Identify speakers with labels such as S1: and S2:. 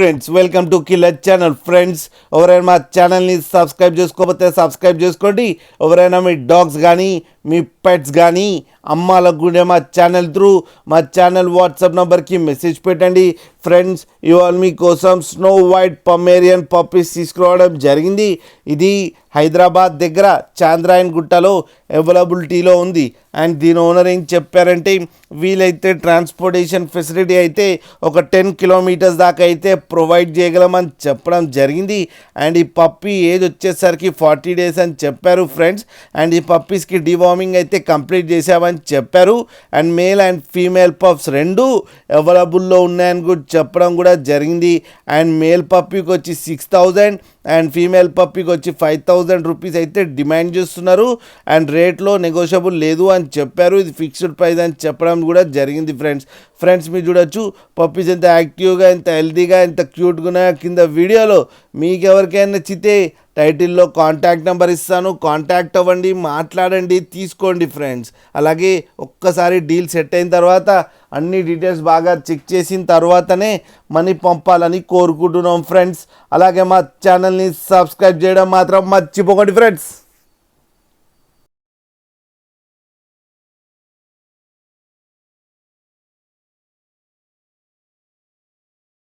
S1: Friends, welcome to killer channel. Friends, ఎవరైనా మా ఛానల్ని సబ్స్క్రైబ్ చేసుకోకపోతే సబ్స్క్రైబ్ చేసుకోండి. ఎవరైనా మీ డాగ్స్ కానీ మీ పెట్స్ కానీ అమ్మాలనుకుంటే మా ఛానల్ త్రూ మా ఛానల్ వాట్సాప్ నెంబర్కి మెసేజ్ పెట్టండి. ఫ్రెండ్స్, ఇవాళ మీకోసం స్నో వైట్ పమేరియన్ పప్పీస్ తీసుకురావడం జరిగింది. ఇది హైదరాబాద్ దగ్గర చాంద్రాయన్ గుట్టలో అవైలబిలిటీలో ఉంది. అండ్ దీని ఓనర్ ఏం చెప్పారంటే, వీలైతే ట్రాన్స్పోర్టేషన్ ఫెసిలిటీ అయితే ఒక 10 కిలోమీటర్స్ దాకా అయితే ప్రొవైడ్ చేయగలమని చెప్పడం జరిగింది. అండ్ ఈ పప్పీ ఏజ్ వచ్చేసరికి 40 డేస్ అని చెప్పారు ఫ్రెండ్స్. అండ్ ఈ పప్పీస్కి డివార్మింగ్ అయితే కంప్లీట్ చేసామని చెప్పారు. And male and female pups రెండు అవైలబుల్లో ఉన్నాయని కూడా చెప్పడం కూడా జరిగింది. అండ్ మేల్ పప్పీకి వచ్చి 6,000 అండ్ ఫీమేల్ పప్పీకి వచ్చి 5,000 రూపీస్ అయితే డిమాండ్ చేస్తున్నారు. అండ్ రేట్లో నెగోషియబుల్ లేదు అని చెప్పారు. ఇది ఫిక్స్డ్ ప్రైస్ అని చెప్పడం కూడా జరిగింది ఫ్రెండ్స్ మీరు చూడొచ్చు పప్పీస్ ఎంత యాక్టివ్గా, ఎంత హెల్తీగా, ఎంత క్యూట్గా ఉన్నాయో. కింద వీడియోలో మీకు ఎవరికైనా నచ్చితే టైటిల్లో కాంటాక్ట్ నెంబర్ ఇస్తాను, కాంటాక్ట్ అవ్వండి, మాట్లాడండి, తీసుకోండి ఫ్రెండ్స్. అలాగే ఒక్కసారి డీల్ సెట్ అయిన తర్వాత అన్ని డీటెయిల్స్ బాగా చెక్ చేసిన తర్వాతనే మనీ పంపాలని కోరుకుంటున్నాం ఫ్రెండ్స్. అలాగే మా ఛానల్ని సబ్స్క్రైబ్ చేయడం మాత్రం మర్చిపోకండి ఫ్రెండ్స్.